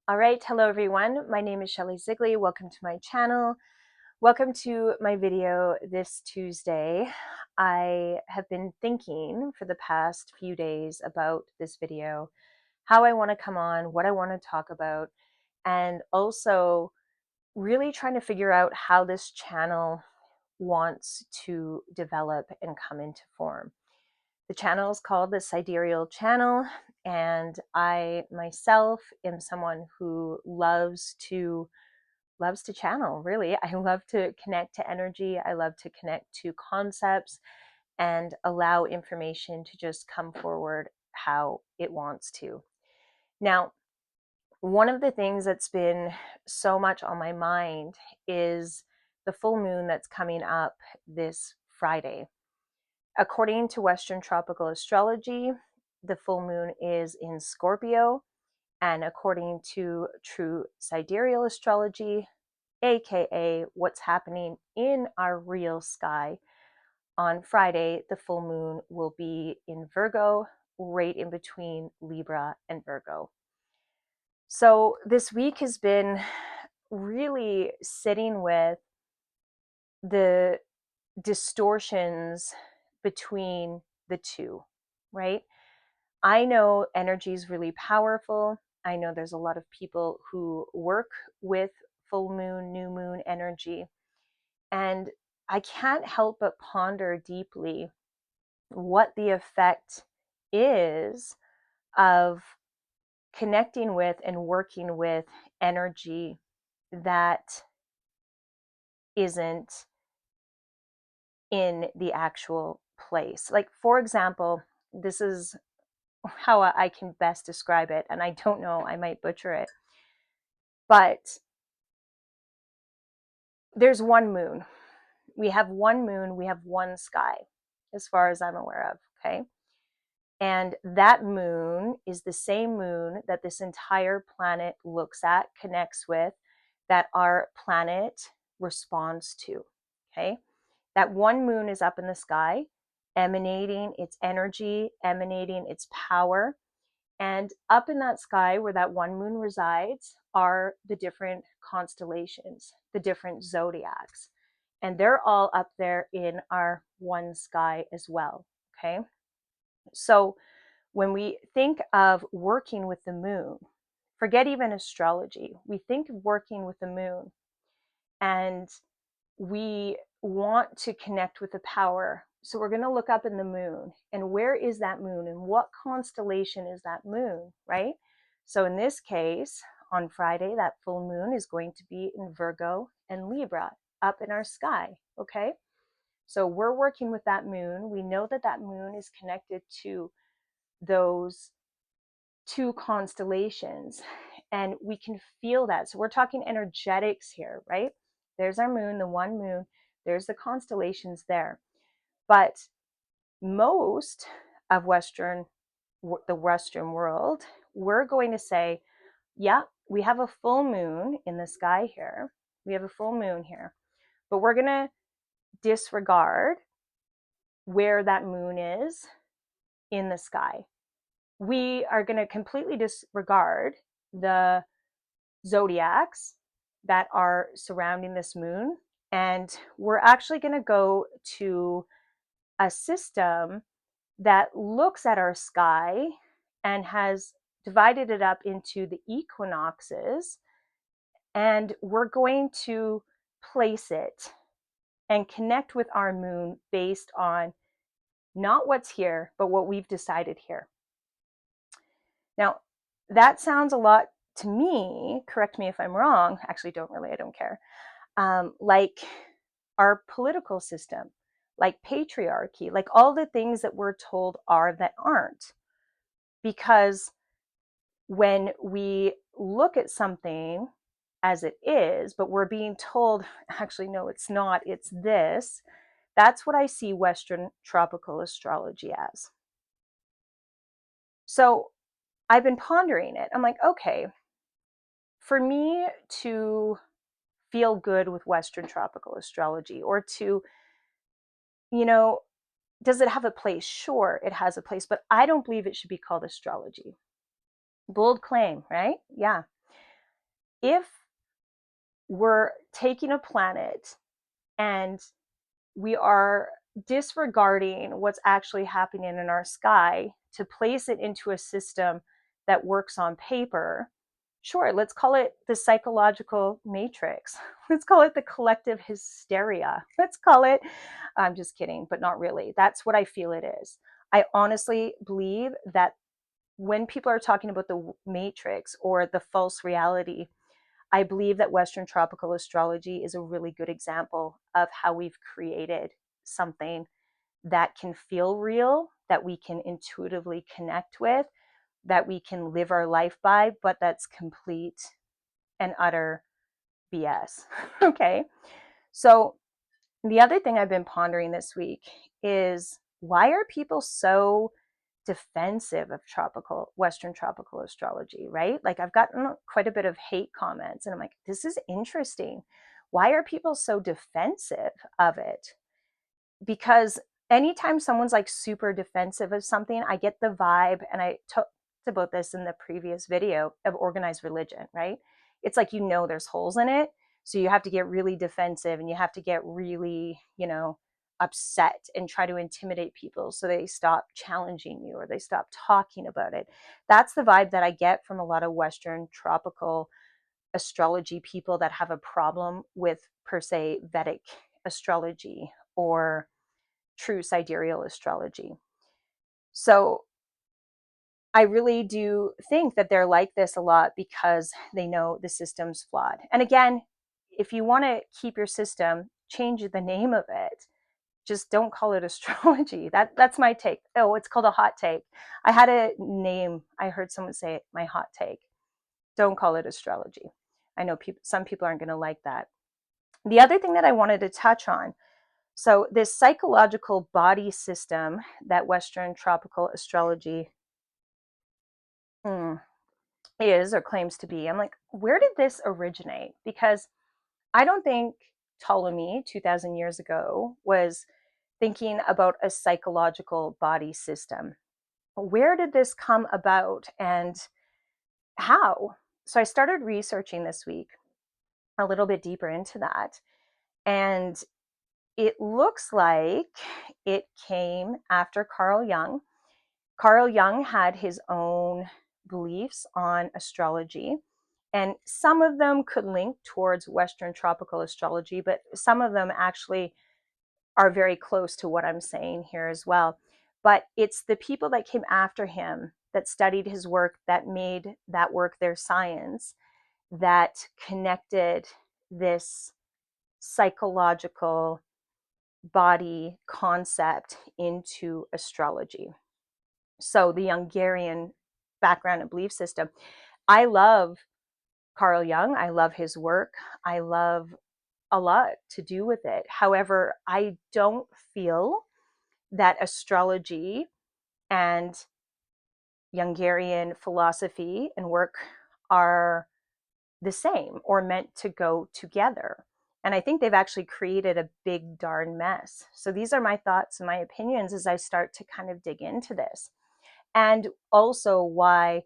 All right, hello everyone. My name is Shelly Zigley. Welcome to my channel. Welcome to my video this Tuesday. I have been thinking for the past few days about this video, how I want to come on, what I want to talk about, and also really trying to figure out how this channel wants to develop and come into form. The channel is called the Sidereal Channel, and I myself am someone who loves to channel. Really, I love to connect to energy. I love to connect to concepts and allow information to just come forward how it wants to. Now, one of the things that's been so much on my mind is the full moon that's coming up this Friday. According to Western tropical astrology, the full moon is in Scorpio, and according to true sidereal astrology, aka what's happening in our real sky, on Friday, the full moon will be in Virgo, right in between Libra and Virgo. So this week has been really sitting with the distortions between the two, right? I know energy is really powerful. I know there's a lot of people who work with full moon, new moon energy. And I can't help but ponder deeply what the effect is of connecting with and working with energy that isn't in the actual place. Like, for example, this is how I can best describe it, and I don't know, I might butcher it, but there's one moon. We have one moon, we have one sky, as far as I'm aware of, okay? And that moon is the same moon that this entire planet looks at, connects with, that our planet responds to, okay? That one moon is up in the sky, emanating its energy, emanating its power. And up in that sky where that one moon resides are the different constellations, the different zodiacs. And they're all up there in our one sky as well, okay? So when we think of working with the moon, forget even astrology, we think of working with the moon, and we want to connect with the power. So we're going to look up in the moon, and where is that moon and what constellation is that moon, right? So in this case, on Friday, that full moon is going to be in Virgo and Libra up in our sky, okay? So we're working with that moon. We know that that moon is connected to those two constellations, and we can feel that. So we're talking energetics here, right? There's our moon, the one moon, there's the constellations there. But most of the Western world, we're going to say, yeah, we have a full moon in the sky here. We have a full moon here, but we're going to disregard where that moon is in the sky. We are going to completely disregard the zodiacs that are surrounding this moon. And we're actually going to go to a system that looks at our sky and has divided it up into the equinoxes. And we're going to place it and connect with our moon based on not what's here, but what we've decided here. Now, that sounds a lot to me, correct me if I'm wrong, actually I don't care, like our political system, like patriarchy, like all the things that we're told are that aren't. Because when we look at something as it is, but we're being told, actually, no, it's not, it's this, that's what I see Western tropical astrology as. So I've been pondering it. I'm like, okay, for me to feel good with Western tropical astrology, or to, you know, does it have a place? Sure, it has a place, but I don't believe it should be called astrology. Bold claim, right? Yeah. if we're taking a planet and we are disregarding what's actually happening in our sky to place it into a system that works on paper, sure, let's call it the psychological matrix. Let's call it the collective hysteria. Let's call it, I'm just kidding, but not really. That's what I feel it is. I honestly believe that when people are talking about the matrix or the false reality, I believe that Western tropical astrology is a really good example of how we've created something that can feel real, that we can intuitively connect with, that we can live our life by, but that's complete and utter BS. Okay. So, the other thing I've been pondering this week is, why are people so defensive of Western tropical astrology, right? Like, I've gotten quite a bit of hate comments, and I'm like, this is interesting. Why are people so defensive of it? Because anytime someone's like super defensive of something, I get the vibe, and I talked about this in the previous video, of organized religion, right? It's like, there's holes in it. So you have to get really defensive, and you have to get really, upset and try to intimidate people so they stop challenging you or they stop talking about it. That's the vibe that I get from a lot of Western tropical astrology people that have a problem with, per se, Vedic astrology or true sidereal astrology. So I really do think that they're like this a lot because they know the system's flawed. And again, if you want to keep your system, change the name of it. Just don't call it astrology. That's my take. Oh, it's called a hot take. I had a name. I heard someone say it, my hot take. Don't call it astrology. I know some people aren't going to like that. The other thing that I wanted to touch on, so this psychological body system that Western tropical astrology is or claims to be, I'm like, where did this originate? Because I don't think Ptolemy 2000 years ago was thinking about a psychological body system. Where did this come about and how? So I started researching this week a little bit deeper into that. And it looks like it came after Carl Jung. Carl Jung had his own beliefs on astrology, and some of them could link towards Western tropical astrology, but some of them actually are very close to what I'm saying here as well. But it's the people that came after him that studied his work, that made that work their science, that connected this psychological body concept into astrology. So the Hungarian background and belief system. I love Carl Jung. I love his work. I love a lot to do with it. However, I don't feel that astrology and Hungarian philosophy and work are the same or meant to go together. And I think they've actually created a big darn mess. So these are my thoughts and my opinions as I start to kind of dig into this. And also why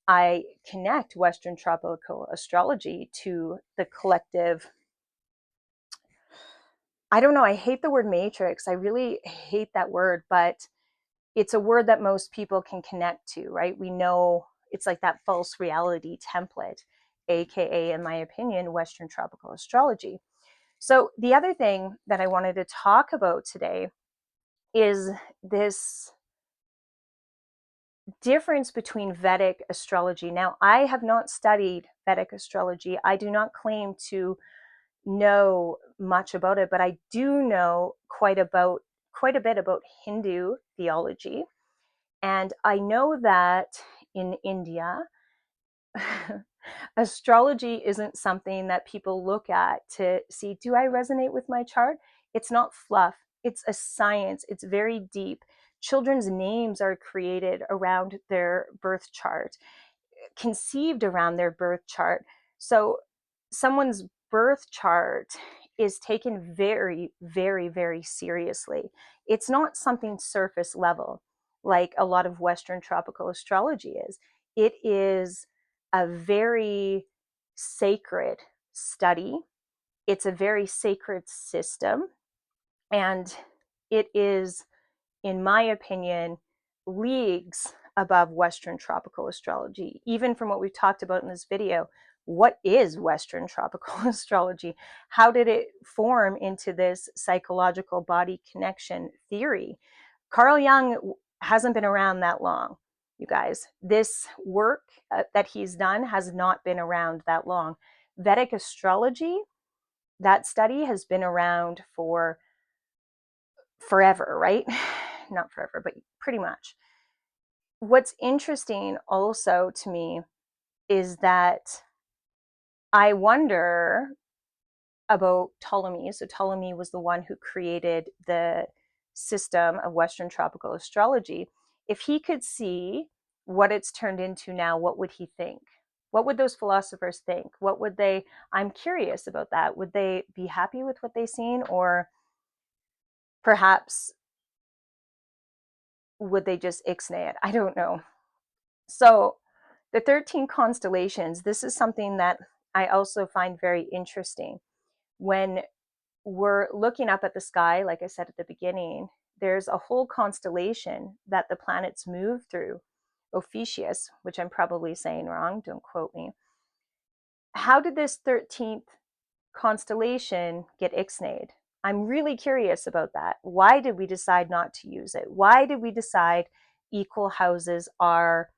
I connect Western tropical astrology to the collective. I don't know, I hate the word matrix. I really hate that word, but it's a word that most people can connect to, right? We know it's like that false reality template, AKA, in my opinion, Western tropical astrology. So the other thing that I wanted to talk about today is this difference between Vedic astrology. Now, I have not studied Vedic astrology. I do not claim to know much about it, but I do know quite a bit about Hindu theology. And I know that in India, astrology isn't something that people look at to see, do I resonate with my chart? It's not fluff. It's a science. It's very deep. Children's names are created around their birth chart, conceived around their birth chart. So someone's birth chart is taken very, very, very seriously. It's not something surface level like a lot of Western tropical astrology is. It is a very sacred study. It's a very sacred system. And it is, in my opinion, leagues above Western tropical astrology. Even from what we've talked about in this video, what is Western tropical astrology? How did it form into this psychological body connection theory? Carl Jung hasn't been around that long, you guys. This work that he's done has not been around that long. Vedic astrology, that study has been around for forever, right? Not forever, but pretty much. What's interesting also to me is that I wonder about Ptolemy. So Ptolemy was the one who created the system of Western tropical astrology. If he could see what it's turned into now, what would he think? What would those philosophers think? What would they, I'm curious about that. Would they be happy with what they've seen, or perhaps would they just ixnay it? I don't know. So the 13 constellations, this is something that I also find very interesting. When we're looking up at the sky, like I said at the beginning, there's a whole constellation that the planets move through. Ophiuchus, which I'm probably saying wrong, don't quote me. How did this 13th constellation get ixnayed? I'm really curious about that. Why did we decide not to use it? Why did we decide equal houses are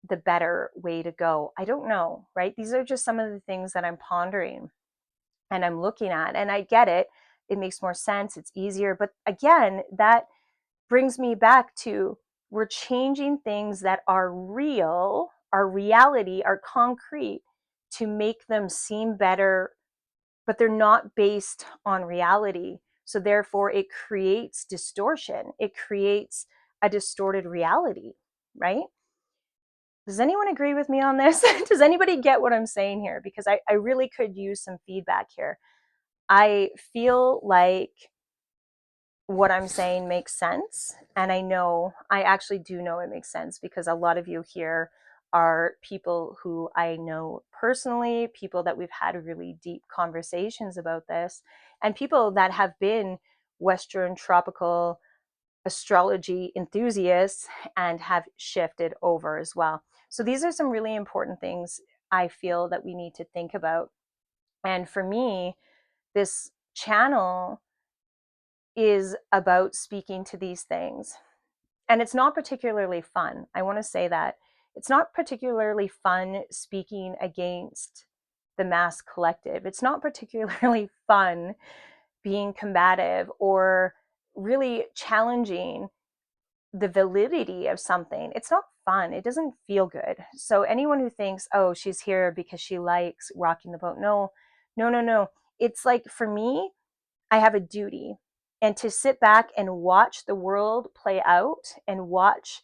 the better way to go? I don't know, right? These are just some of the things that I'm pondering and I'm looking at, and I get it. It makes more sense. It's easier. But again, that brings me back to, we're changing things that are real, our reality, our concrete, to make them seem better, but they're not based on reality. So therefore, it creates distortion. It creates a distorted reality, right? Does anyone agree with me on this? Does anybody get what I'm saying here? Because I really could use some feedback here. I feel like what I'm saying makes sense. And I actually do know it makes sense, because a lot of you here are people who I know personally, people that we've had really deep conversations about this, and people that have been Western tropical astrology enthusiasts and have shifted over as well. So these are some really important things I feel that we need to think about. And for me, this channel is about speaking to these things. And it's not particularly fun. I want to say that. It's not particularly fun speaking against the mass collective. It's not particularly fun being combative or really challenging the validity of something. It's not fun. It doesn't feel good. So anyone who thinks, oh, she's here because she likes rocking the boat, no, no, no, no. It's like, for me, I have a duty, and to sit back and watch the world play out and watch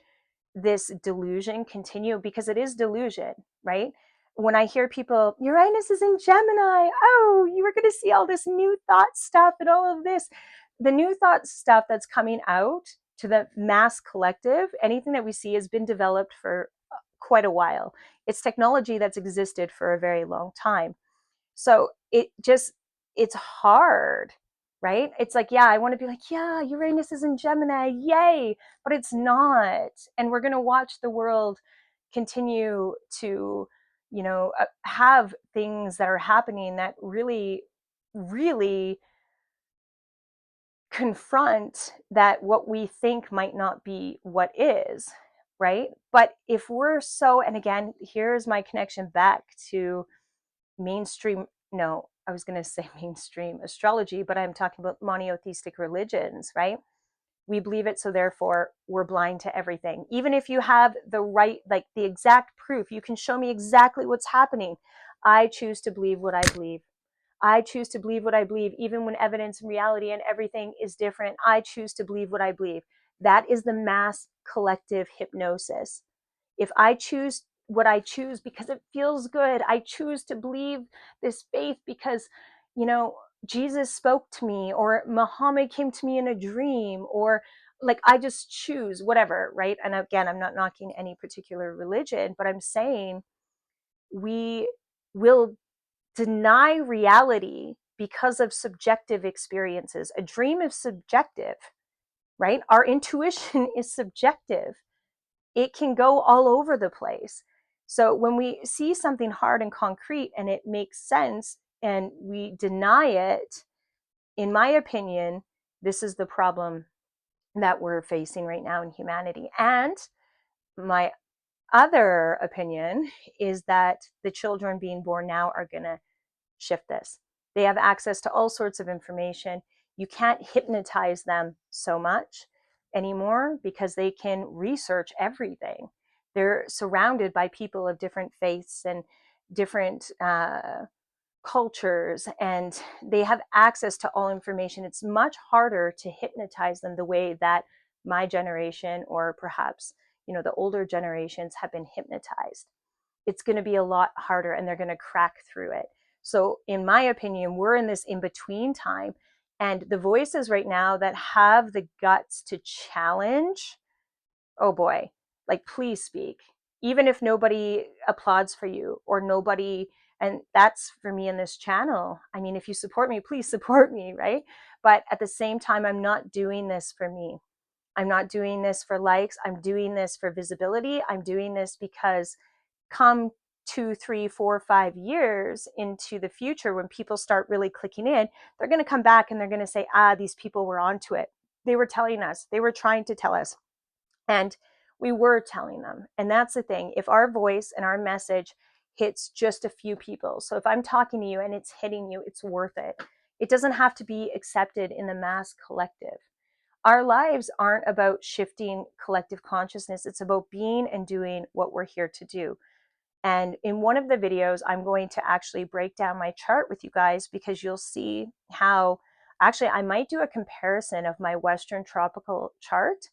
this delusion continue, because it is delusion, right? When I hear people, Uranus is in Gemini, oh, you were going to see all this new thought stuff and all of this. The new thought stuff that's coming out to the mass collective, anything that we see has been developed for quite a while. It's technology that's existed for a very long time. So it's hard, right? It's like, yeah, I want to be like, yeah, Uranus is in Gemini, yay, but it's not. And we're going to watch the world continue to, have things that are happening that really, really confront that what we think might not be what is, right? But if we're so, and again, here's my connection back to mainstream, no, I was going to say mainstream astrology, but I'm talking about monotheistic religions, right? We believe it, so therefore we're blind to everything. Even if you have the right, like the exact proof, you can show me exactly what's happening. I choose to believe what I believe. I choose to believe what I believe, even when evidence and reality and everything is different. I choose to believe what I believe. That is the mass collective hypnosis. If I choose what I choose because it feels good, I choose to believe this faith because, Jesus spoke to me, or Muhammad came to me in a dream, or like I just choose whatever, right? And again, I'm not knocking any particular religion, but I'm saying we will deny reality because of subjective experiences. A dream is subjective, right? Our intuition is subjective. It can go all over the place. So when we see something hard and concrete and it makes sense and we deny it, in my opinion, this is the problem that we're facing right now in humanity. And my other opinion is that the children being born now are going to shift this. They have access to all sorts of information. You can't hypnotize them so much anymore because they can research everything. They're surrounded by people of different faiths and different cultures, and they have access to all information. It's much harder to hypnotize them the way that my generation, or perhaps, the older generations, have been hypnotized. It's going to be a lot harder, and they're going to crack through it. So in my opinion, we're in this in-between time, and the voices right now that have the guts to challenge, oh boy, like, please speak. Even if nobody applauds for you or nobody, and that's for me in this channel. I mean, if you support me, please support me, right? But at the same time, I'm not doing this for me. I'm not doing this for likes. I'm doing this for visibility. I'm doing this because come 2, 3, 4, 5 years into the future, when people start really clicking in, they're going to come back and they're going to say, these people were onto it. They were telling us, they were trying to tell us. And we were telling them. And that's the thing. If our voice and our message hits just a few people, so if I'm talking to you and it's hitting you, it's worth it. It doesn't have to be accepted in the mass collective. Our lives aren't about shifting collective consciousness. It's about being and doing what we're here to do. And in one of the videos, I'm going to actually break down my chart with you guys, because you'll see how, actually, I might do a comparison of my Western tropical chart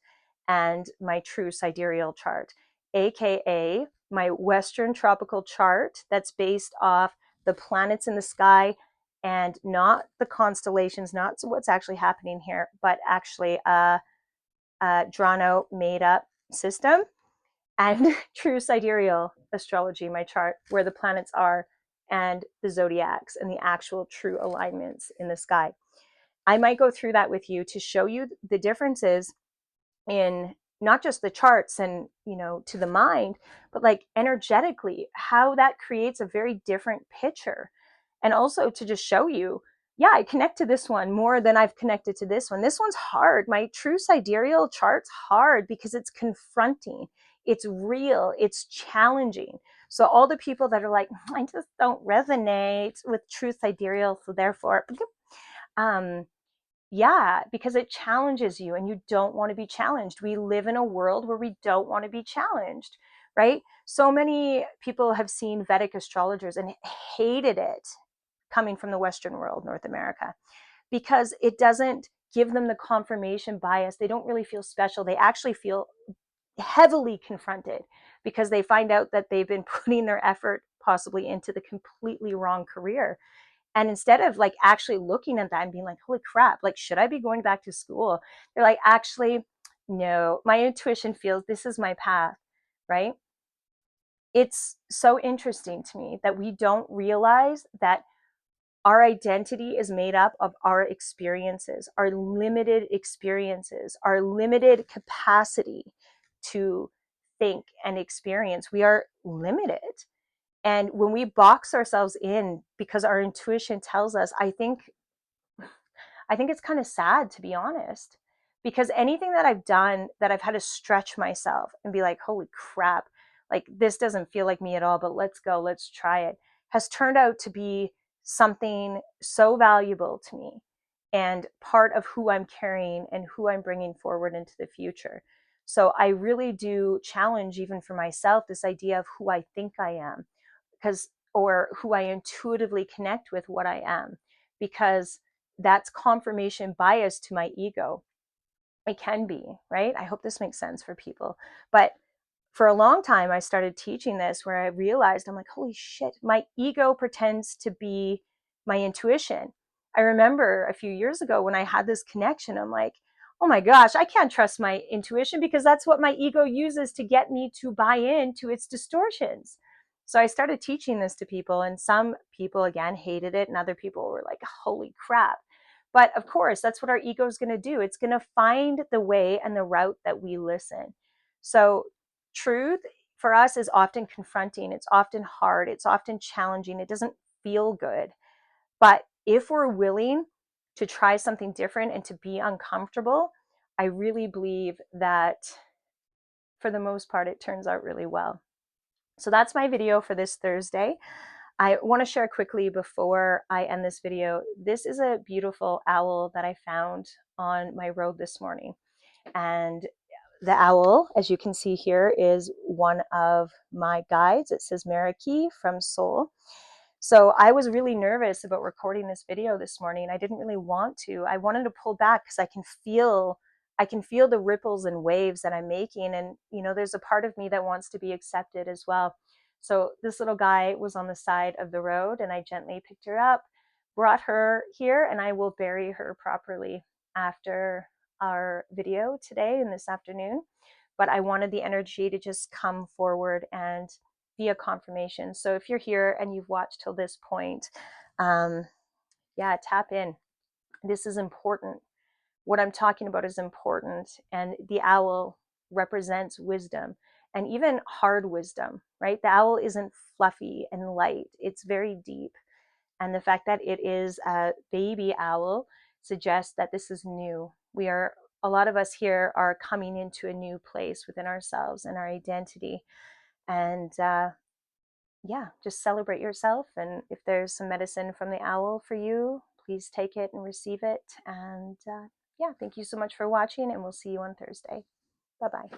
and my true sidereal chart, aka my Western tropical chart that's based off the planets in the sky and not the constellations, not what's actually happening here, but actually a drawn out, made up system, and true sidereal astrology, my chart, where the planets are and the zodiacs and the actual true alignments in the sky. I might go through that with you to show you the differences in not just the charts and, to the mind, but like energetically, how that creates a very different picture. And also to just show you, yeah, I connect to this one more than I've connected to this one. This one's hard. My true sidereal chart's hard because it's confronting. It's real. It's challenging. So all the people that are like, I just don't resonate with true sidereal, so therefore, yeah, because it challenges you and you don't want to be challenged. We live in a world where we don't want to be challenged, right? So many people have seen Vedic astrologers and hated it coming from the Western world, North America, because it doesn't give them the confirmation bias. They don't really feel special. They actually feel heavily confronted because they find out that they've been putting their effort possibly into the completely wrong career. And instead of like actually looking at that and being like, holy crap, like, should I be going back to school? They're like, actually, no, my intuition feels this is my path, right? It's so interesting to me that we don't realize that our identity is made up of our experiences, our limited experiences, our limited capacity to think and experience. We are limited. And when we box ourselves in because our intuition tells us, I think it's kind of sad, to be honest, because anything that I've done that I've had to stretch myself and be like, holy crap, like, this doesn't feel like me at all, but let's go, let's try it, has turned out to be something so valuable to me and part of who I'm carrying and who I'm bringing forward into the future. So I really do challenge, even for myself, this idea of who I think I am, or who I intuitively connect with what I am, because that's confirmation bias to my ego. It can be, right? I hope this makes sense for people. But for a long time, I started teaching this where I realized, I'm like, holy shit, my ego pretends to be my intuition. I remember a few years ago when I had this connection, I'm like, oh my gosh, I can't trust my intuition because that's what my ego uses to get me to buy into its distortions. So I started teaching this to people, and some people, again, hated it, and other people were like, holy crap. But of course, that's what our ego is going to do. It's going to find the way and the route that we listen. So truth for us is often confronting. It's often hard. It's often challenging. It doesn't feel good. But if we're willing to try something different and to be uncomfortable, I really believe that for the most part, it turns out really well. So that's my video for this Thursday. I want to share quickly before I end this video. This is a beautiful owl that I found on my road this morning. And the owl, as you can see here, is one of my guides. It says Mariki from Soul. So I was really nervous about recording this video this morning. I didn't really want to. I wanted to pull back because I can feel the ripples and waves that I'm making. And, there's a part of me that wants to be accepted as well. So this little guy was on the side of the road, and I gently picked her up, brought her here, and I will bury her properly after our video today and this afternoon. But I wanted the energy to just come forward and be a confirmation. So if you're here and you've watched till this point, tap in. This is important. What I'm talking about is important. And the owl represents wisdom, and even hard wisdom, right? The owl isn't fluffy and light. It's very deep. And the fact that it is a baby owl suggests that this is new. A lot of us here are coming into a new place within ourselves and our identity. And just celebrate yourself. And if there's some medicine from the owl for you, please take it and receive it. And thank you so much for watching, and we'll see you on Thursday. Bye-bye.